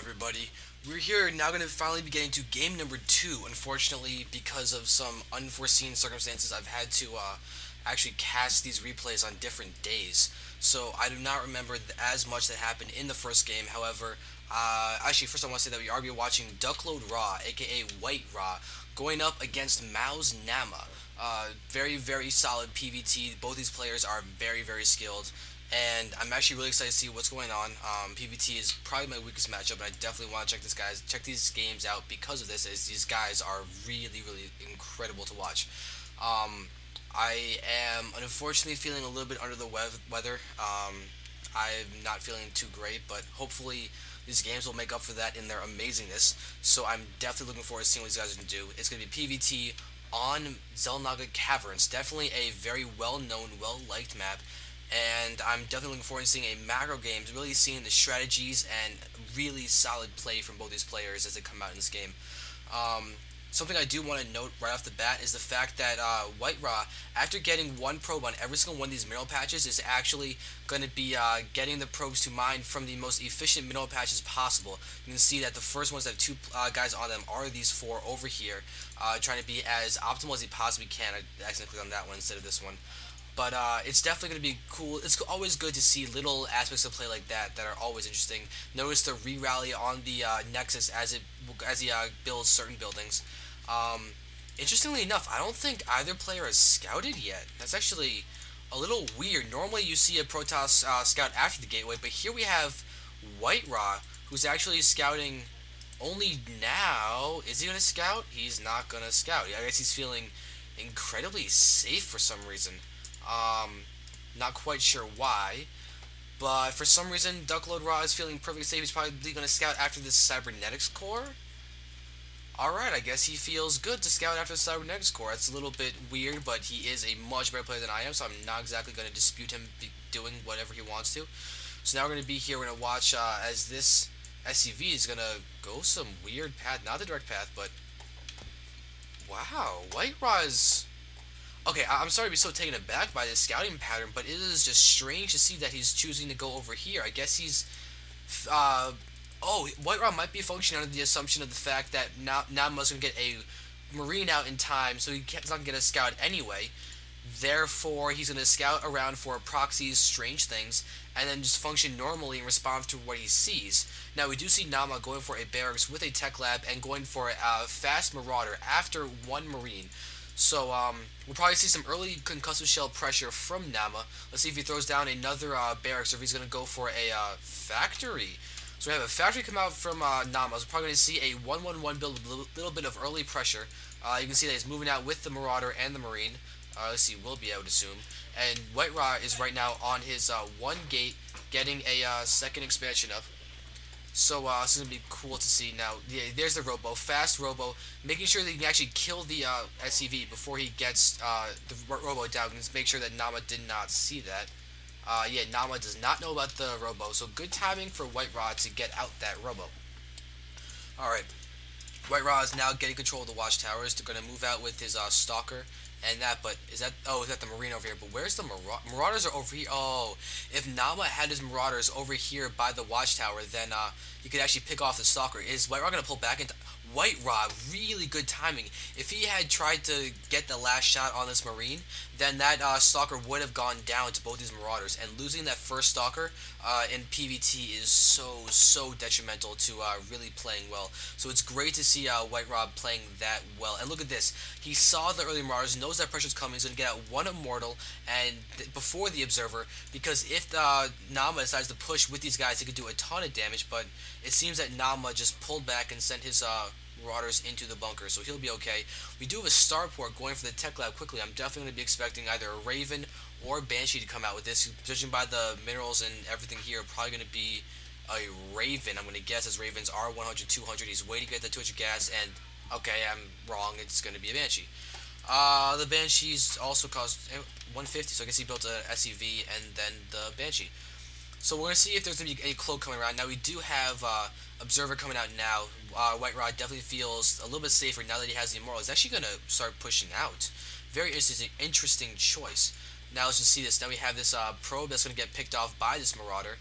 everybody. We're here now going to finally be getting to game number 2. Unfortunately, because of some unforeseen circumstances, I've had to actually cast these replays on different days. So I do not remember as much that happened in the first game. However, actually, first I want to say that we are watching DuckloadRa, aka White-Ra, going up against MouzNaama. Very, very solid PvT. Both these players are very, very skilled. And I'm actually really excited to see what's going on. PvT is probably my weakest matchup, and I definitely want to check these games out because of this. As these guys are really, really incredible to watch. I am unfortunately feeling a little bit under the weather. I'm not feeling too great, but hopefully these games will make up for that in their amazingness. So I'm definitely looking forward to seeing what these guys are going to do. It's going to be PvT on Xel'Naga Caverns. Definitely a very well-known, well-liked map. And I'm definitely looking forward to seeing a macro game, really seeing the strategies and really solid play from both these players as they come out in this game. Something I do want to note right off the bat is the fact that White-Ra, after getting one probe on every single one of these mineral patches, is actually going to be getting the probes to mine from the most efficient mineral patches possible. You can see that the first ones that have two guys on them are these four over here, trying to be as optimal as he possibly can. I accidentally clicked on that one instead of this one. But it's definitely going to be cool. It's always good to see little aspects of play like that are always interesting. Notice the re-rally on the Nexus as he builds certain buildings. Interestingly enough, I don't think either player has scouted yet. That's actually a little weird. Normally you see a Protoss scout after the gateway, but here we have White-Ra, who's actually scouting only now. Is he going to scout? He's not going to scout. I guess he's feeling incredibly safe for some reason. Not quite sure why, but for some reason DuckloadRa is feeling perfectly safe. He's probably going to scout after this cybernetics core. Alright, I guess he feels good to scout after the cybernetics core. It's a little bit weird, but he is a much better player than I am, so I'm not exactly going to dispute him doing whatever he wants to. So now we're going to be here, we're going to watch as this SCV is going to go some weird path, not the direct path, but wow, White-Ra is... Okay, I'm sorry to be so taken aback by this scouting pattern, but it is just strange to see that he's choosing to go over here. I guess he's... White-Ra might be functioning under the assumption of the fact that Naama's going to get a Marine out in time, so he's not going to get a scout anyway. Therefore, he's going to scout around for proxies, strange things, and then just function normally in response to what he sees. Now, we do see Naama going for a barracks with a tech lab and going for a fast Marauder after one Marine. So, we'll probably see some early concussive shell pressure from Naama. Let's see if he throws down another barracks or if he's going to go for a factory. So we have a factory come out from Naama. So we're probably going to see a 1-1-1 build with a little bit of early pressure. You can see that he's moving out with the Marauder and the Marine. Let's see, we'll be able to assume. And White-Ra is right now on his one gate, getting a second expansion up. So this is going to be cool to see. Now, yeah, there's the Robo, fast Robo, making sure that he can actually kill the SCV before he gets the Robo down. Let's make sure that Naama did not see that. Yeah, Naama does not know about the Robo, so good timing for White-Ra to get out that Robo. Alright, White-Ra is now getting control of the watchtowers. They're going to move out with his Stalker and that, but is that the Marine over here? But where's the Marauders are over here? Oh, if Naama had his Marauders over here by the watchtower, then he could actually pick off the Stalker. Is White-Ra going to pull back into... White-Ra, really good timing. If he had tried to get the last shot on this Marine, then that Stalker would have gone down to both these Marauders, and losing that first Stalker in PvT is so detrimental to really playing well. So it's great to see White-Ra playing that well. And look at this. He saw the early Marauders, knows that pressure's coming, he's going to get out one Immortal and before the Observer, because if Naama decides to push with these guys, he could do a ton of damage, but it seems that Naama just pulled back and sent his Marauders into the bunker, so he'll be okay. We do have a Starport going for the Tech Lab quickly. I'm definitely going to be expecting either a Raven or a Banshee to come out with this. Judging by the minerals and everything here, probably going to be a Raven. I'm going to guess as Ravens are 100, 200. He's waiting to get the 200 gas, and okay, I'm wrong. It's going to be a Banshee. The Banshees also cost 150, so I guess he built a SCV and then the Banshee. So we're going to see if there's going to be any cloak coming around. Now we do have Observer coming out now. White-Ra definitely feels a little bit safer now that he has the Immortal. He's actually going to start pushing out. Very interesting choice. Now let's just see this. Now we have this probe that's going to get picked off by this Marauder.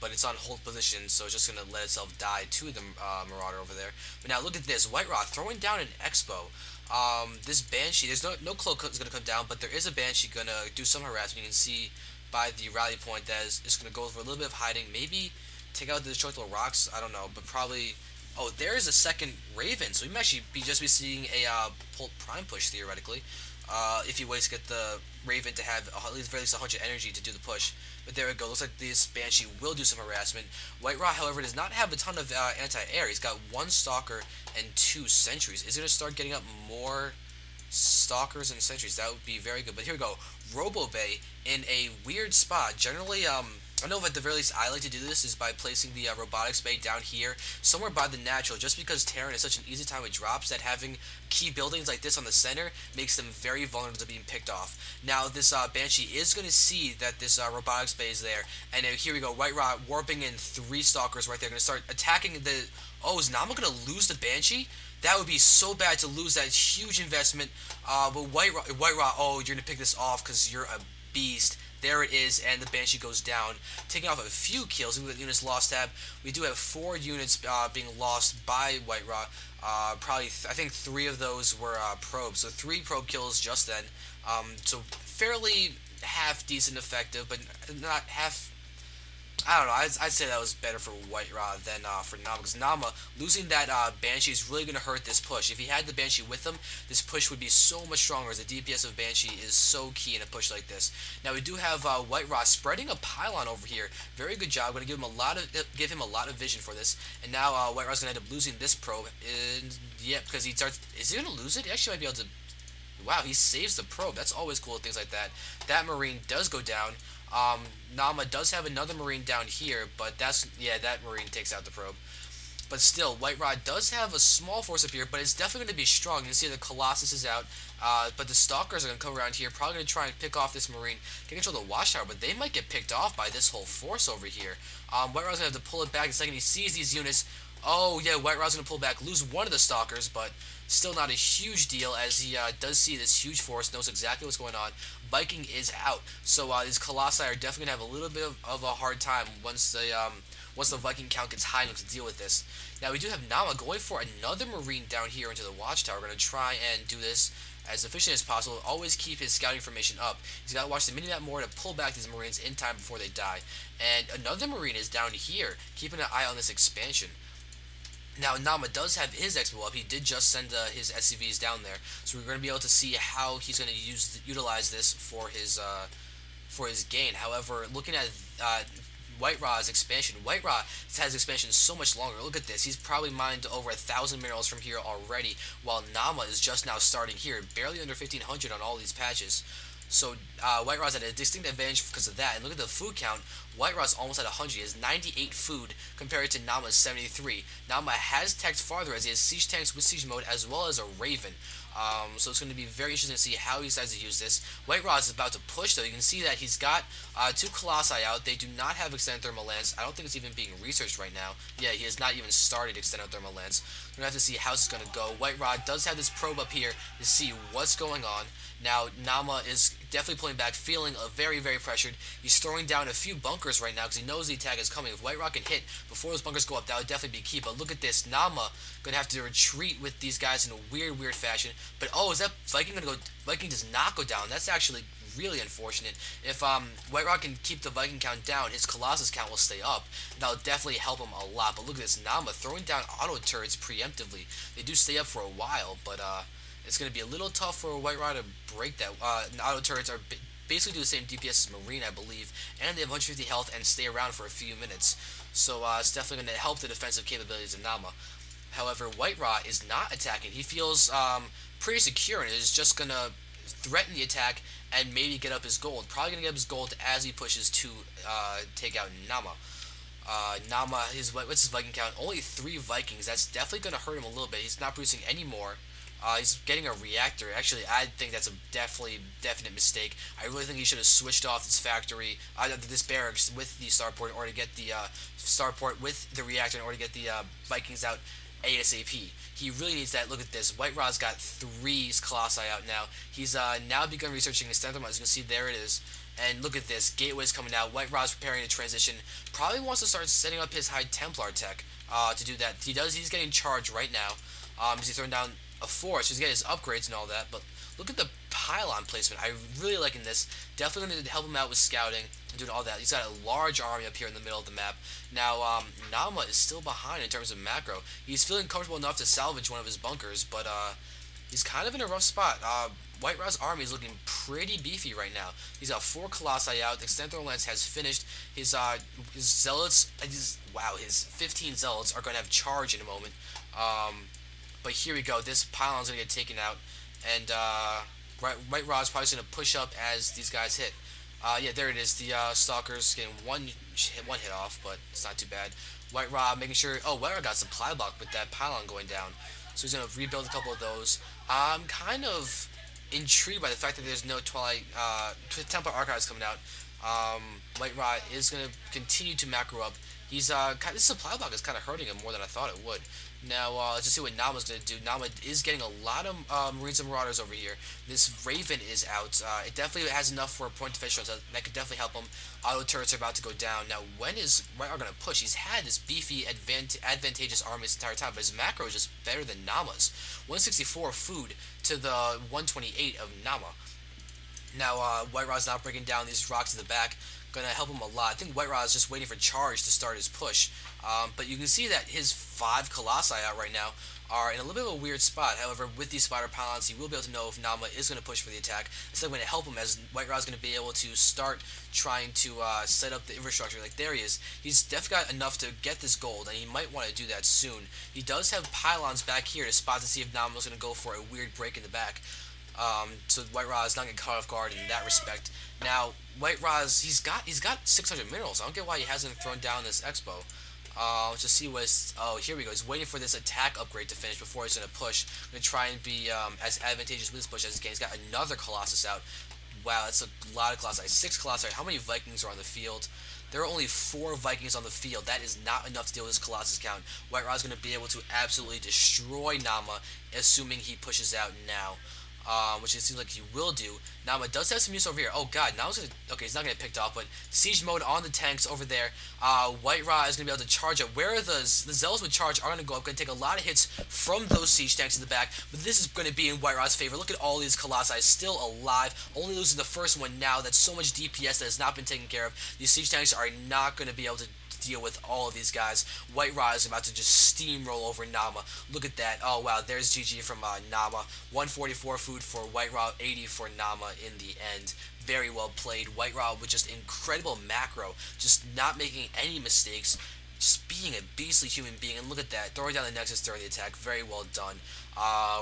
but it's on hold position, so it's just going to let itself die to the Marauder over there. But now look at this, Whiterot throwing down an Expo. This Banshee, there's no cloak is going to come down, but there is a Banshee going to do some harassment. You can see by the rally point that is going to go for a little bit of hiding, maybe take out the destructible rocks, I don't know, but probably... Oh, there's a second Raven, so we might actually be seeing a Pult Prime push, theoretically, if you wait to get the Raven to have at least 100 energy to do the push. But there we go, looks like this Banshee will do some harassment. Whiterot, however, does not have a ton of anti-air. He's got 1 Stalker and 2 Sentries. Is he going to start getting up more Stalkers and Sentries? That would be very good. But here we go, Robo Bay in a weird spot. Generally, I know at the very least I like to do this is by placing the robotics bay down here, somewhere by the natural, just because Terran is such an easy time with drops that having key buildings like this on the center makes them very vulnerable to being picked off. Now this Banshee is going to see that this robotics bay is there, and here we go, Whiterot warping in 3 Stalkers right there, going to start attacking the... Oh, is Naama going to lose the Banshee? That would be so bad to lose that huge investment, but Whiterot, oh, you're going to pick this off because you're a beast. There it is, and the Banshee goes down, taking off a few kills. With units lost tab, we do have 4 units being lost by Whiterot. Probably, I think 3 of those were probes, so 3 probe kills just then. So fairly half decent effective, but not half. I don't know, I'd say that was better for Whiterot than for Naama, because Naama, losing that Banshee is really going to hurt this push. If he had the Banshee with him, this push would be so much stronger, as the DPS of Banshee is so key in a push like this. Now we do have Whiterot spreading a pylon over here. Very good job, going to give him a lot of vision for this. And now Whiterot's going to end up losing this probe, and yeah, because he starts, is he going to lose it? He actually might be able to... Wow, he saves the probe. That's always cool, things like that. That Marine does go down. Naama does have another Marine down here, but that's... Yeah, that Marine takes out the probe. But still, Whiterot does have a small force up here, but it's definitely going to be strong. You can see the Colossus is out, but the Stalkers are going to come around here, probably going to try and pick off this Marine, get control of the Watchtower, but they might get picked off by this whole force over here. Whiterot's going to have to pull it back the second he sees these units. Oh, yeah, Whiterot's going to pull back, lose one of the Stalkers, but still not a huge deal, as he does see this huge force, knows exactly what's going on. Viking is out, so these Colossi are definitely going to have a little bit of a hard time once the Viking count gets high enough to deal with this. Now we do have Naama going for another Marine down here into the Watchtower. We're going to try and do this as efficient as possible. Always keep his scouting information up. He's got to watch the minimap more to pull back these Marines in time before they die. And another Marine is down here, keeping an eye on this expansion. Now, Naama does have his Expo up. He did just send his SCVs down there, so we're going to be able to see how he's going to utilize this for his gain. However, looking at Whiterot's expansion, Whiterot has expansion so much longer. Look at this. He's probably mined over 1,000 minerals from here already, while Naama is just now starting here, barely under 1,500 on all these patches. So Whiterot's at a distinct advantage because of that. And look at the food count. Whiterot's almost at 100. He has 98 food compared to Naama's 73. Naama has teched farther as he has siege tanks with siege mode as well as a Raven. So it's going to be very interesting to see how he decides to use this. Whiterot is about to push, though. You can see that he's got 2 Colossi out. They do not have extended thermal lance. I don't think it's even being researched right now. Yeah, he has not even started extended thermal lance. We're going to have to see how this is going to go. Whiterot does have this probe up here to see what's going on. Now, Naama is definitely pulling back, feeling very, very pressured. He's throwing down a few bunkers right now because he knows the attack is coming. If Whiterot can hit before those bunkers go up, that would definitely be key. But look at this. Naama going to have to retreat with these guys in a weird, weird fashion. But, oh, is that Viking going to go... Viking does not go down. That's actually really unfortunate. If Whiterot can keep the Viking count down, his Colossus count will stay up. And that'll definitely help him a lot. But look at this. Naama throwing down auto turrets preemptively. They do stay up for a while, but... it's going to be a little tough for Whiterot to break that. Auto turrets are basically do the same DPS as Marine, I believe, and they have 150 health and stay around for a few minutes. So it's definitely going to help the defensive capabilities of Naama. However, Whiterot is not attacking. He feels pretty secure and is just going to threaten the attack and maybe get up his gold. Probably going to get up his gold as he pushes to take out Naama. Naama, what's his Viking count? Only 3 Vikings. That's definitely going to hurt him a little bit. He's not producing any more. He's getting a reactor. Actually, I think that's a definite mistake. I really think he should have switched off this factory, this barracks with the starport in order to get the starport with the reactor in order to get the Vikings out ASAP. He really needs that. Look at this. Whiterot's got 3 Colossi out now. He's now begun researching his 10th one. As you can see, there it is. And look at this, Gateway's coming out, White Ra's preparing to transition, probably wants to start setting up his High Templar tech to do that. He's getting charged right now, he's throwing down a force, he's getting his upgrades and all that, but look at the pylon placement. I'm really liking this. Definitely going to help him out with scouting and doing all that. He's got a large army up here in the middle of the map. Now, Naama is still behind in terms of macro. He's feeling comfortable enough to salvage one of his bunkers, but he's kind of in a rough spot. White Ra's army is looking pretty beefy right now. He's got 4 Colossi out. The Extended Lance has finished. His Zealots, his 15 Zealots are going to have charge in a moment. But here we go. This pylon's going to get taken out. And White Ra is probably going to push up as these guys hit. Yeah, there it is. The Stalker's getting one hit off, but it's not too bad. White Ra making sure... Oh, White Ra got supply block with that pylon going down. So he's going to rebuild a couple of those. I'm kind of intrigued by the fact that there's no Templar Archives coming out. White Ra is going to continue to macro up. He's this supply block is kind of hurting him more than I thought it would. Now, let's just see what Naama's going to do. Naama is getting a lot of Marines and Marauders over here. This Raven is out. It definitely has enough for a point defense, so that could definitely help him. Auto turrets are about to go down. Now, when is White Ra going to push? He's had this beefy, advantageous army this entire time, but his macro is just better than Naama's. 164 food to the 128 of Naama. Now, White Ra's now breaking down these rocks in the back. Going to help him a lot. I think White Ra is just waiting for charge to start his push. But you can see that his 5 Colossi out right now are in a little bit of a weird spot. However, with these spider pylons, he will be able to know if Naama is going to push for the attack. It's going to help him as White Ra is going to be able to start trying to set up the infrastructure. Like, there he is. He's definitely got enough to get this gold, and he might want to do that soon. He does have pylons back here to spot to see if Naama is going to go for a weird break in the back. So White Ra is not getting caught off guard in that respect. Now, White Ra's he's got 600 minerals. I don't get why he hasn't thrown down this expo. Let's just see what's... Oh, here we go. He's waiting for this attack upgrade to finish before he's going to push. Going to try and be as advantageous with this push as he can. He's got another Colossus out. Wow, that's a lot of Colossi. 6 Colossi. How many Vikings are on the field? There are only 4 Vikings on the field. That is not enough to deal with this Colossus count. White Ra's going to be able to absolutely destroy Naama, assuming he pushes out now. Which it seems like he will do. Naama does have some use over here. Oh god, Naama's gonna... Okay, he's not gonna get picked off, but siege mode on the tanks over there. White Ra is gonna be able to charge up. Where the Zealots with charge are gonna go up, gonna take a lot of hits from those siege tanks in the back, but this is gonna be in White Ra's favor. Look at all these Colossi still alive, only losing the first one now. That's so much DPS that has not been taken care of. These siege tanks are not gonna be able to deal with all of these guys. White Ra is about to just steamroll over Naama. Look at that. Oh wow, there's GG from Naama. 144 food for White Ra, 80 for Naama in the end. Very well played. White Ra with just incredible macro, just not making any mistakes, just being a beastly human being. And look at that, throwing down the Nexus during the attack. Very well done.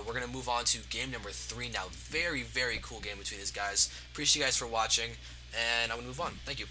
We're going to move on to game number 3 now. Very, very cool game between these guys. Appreciate you guys for watching, and I'm going to move on. Thank you.